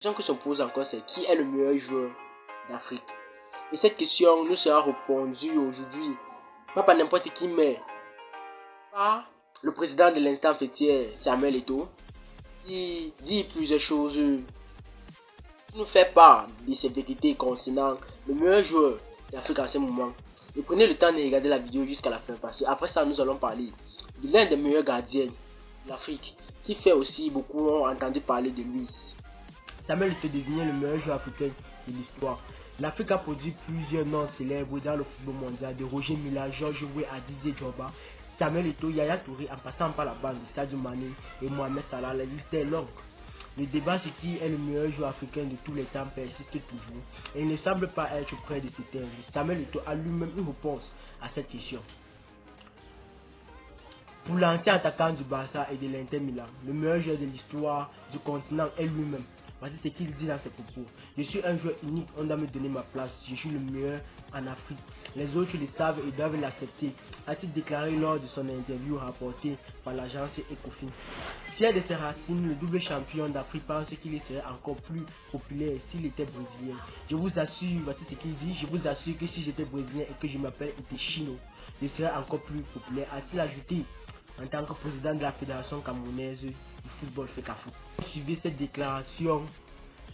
question que se pose encore, c'est qui est le meilleur joueur d'Afrique? Et cette question nous sera répondue aujourd'hui, pas par n'importe qui, mais par le président de l'instant fêtière, Samuel Eto'o, qui dit plusieurs choses, qui nous fait part de ses vérités concernant le meilleur joueur d'Afrique en ce moment. Et prenez le temps de regarder la vidéo jusqu'à la fin, parce qu'après ça, nous allons parler de l'un des meilleurs gardiens d'Afrique, qui fait aussi beaucoup ont entendu parler de lui. Samuel Eto'o devient le meilleur joueur africain de l'histoire. L'Afrique a produit plusieurs noms célèbres dans le football mondial, de Roger Mila, Georges Weah à Didier Drogba, Samuel Eto'o, Yaya Touré, en passant par la bande de Sadio Mané et Mohamed Salah. La liste est longue. Le débat sur qui est le meilleur joueur africain de tous les temps persiste toujours et il ne semble pas être près de s'éteindre. Samuel Eto'o a lui-même une réponse à cette question. Pour l'ancien attaquant du Barça et de l'Inter Milan, le meilleur joueur de l'histoire du continent est lui-même. Voici ce qu'il dit dans ses propos. Je suis un joueur unique, on doit me donner ma place. Je suis le meilleur en Afrique. Les autres le savent et doivent l'accepter, a-t-il déclaré lors de son interview rapportée par l'agence Ecofin. Fier de ses racines, le double champion d'Afrique pense qu'il serait encore plus populaire s'il était brésilien. Je vous assure, voici ce qu'il dit, je vous assure que si j'étais brésilien et que je m'appelle Itechino, je serais encore plus populaire, a-t-il ajouté en tant que président de la Fédération camerounaise du football FECAFO. Suivez cette déclaration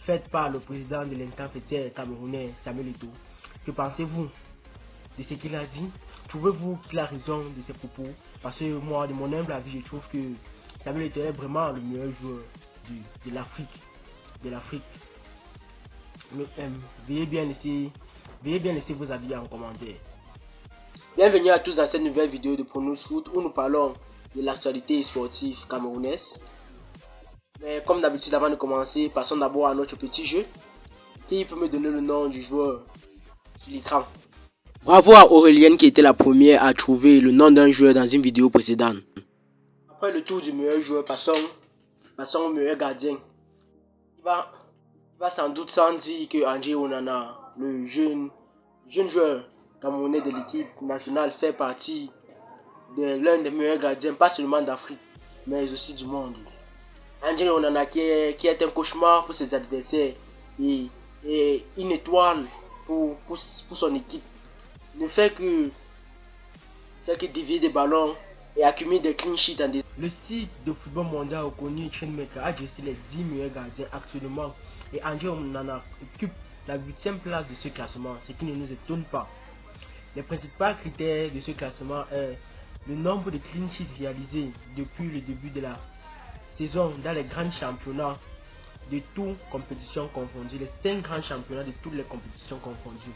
faite par le président de l'instant fêtière camerounais Samuel Eto'o. Que pensez-vous de ce qu'il a dit? Trouvez-vous qu'il a raison de ses propos? Parce que moi, de mon humble avis, je trouve que Samuel Eto'o est vraiment le meilleur joueur de l'Afrique. Veuillez bien laisser vos avis en commentaire. Bienvenue à tous dans cette nouvelle vidéo de Pronos Foot où nous parlons de l'actualité sportive camerounaise. Mais comme d'habitude, avant de commencer, passons d'abord à notre petit jeu. Qui peut me donner le nom du joueur sur l'écran? Bravo à Aurélienne qui était la première à trouver le nom d'un joueur dans une vidéo précédente. Après le tour du meilleur joueur, passons au meilleur gardien. Il va sans doute sans dire que André Onana, le jeune joueur camerounais de l'équipe nationale, fait partie de l'un des meilleurs gardiens, pas seulement d'Afrique, mais aussi du monde. André Onana qui est un cauchemar pour ses adversaires et une étoile pour son équipe. Il ne fait que dévier des ballons et accumuler des clean sheets dans des... Le site de football mondial reconnu Trendmaker a dressé les 10 meilleurs gardiens actuellement et André Onana occupe la 8e place de ce classement, ce qui ne nous étonne pas. Les principaux critères de ce classement est le nombre de clean sheets réalisés depuis le début de la saison dans les grands championnats de toutes compétitions confondues, les 5 grands championnats de toutes les compétitions confondues.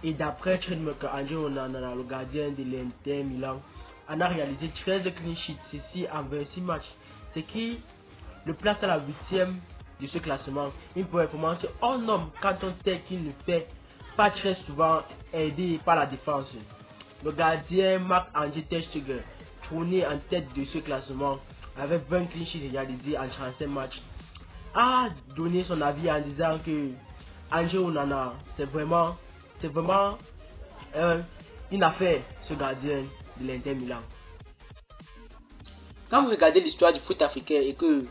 Et d'après Trendmaker, André Onana, le gardien de l'Inter Milan, en a réalisé 13 clean sheets, ceci en 26 matchs, ce qui le place à la 8e de ce classement. Une performance hors norme quand on sait qu'il ne fait pas très souvent aidé par la défense. Le gardien Marc-André ter Stegen, trôné en tête de ce classement avec 20 clean sheets réalisés en 35 matchs, a donné son avis en disant que André Onana, c'est vraiment une affaire, ce gardien de l'Inter Milan. Quand vous regardez l'histoire du foot africain et que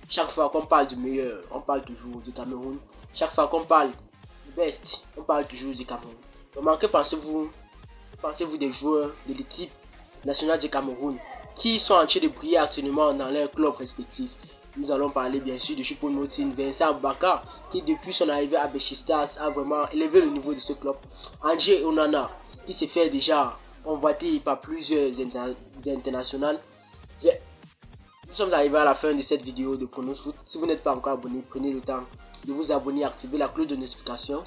chaque fois qu'on parle du meilleur, on parle toujours du Cameroun. Chaque fois qu'on parle du best, on parle toujours du Cameroun. Comment que pensez-vous des joueurs de l'équipe nationale du Cameroun qui sont en train de briller actuellement dans leurs clubs respectifs? Nous allons parler bien sûr de Choupo-Moting, Vincent Aboubakar qui depuis son arrivée à Besiktas a vraiment élevé le niveau de ce club. André Onana qui s'est fait déjà convoité par plusieurs internationales. Nous sommes arrivés à la fin de cette vidéo de Pronos Foot. Si vous n'êtes pas encore abonné, prenez le temps de vous abonner et activer la cloche de notification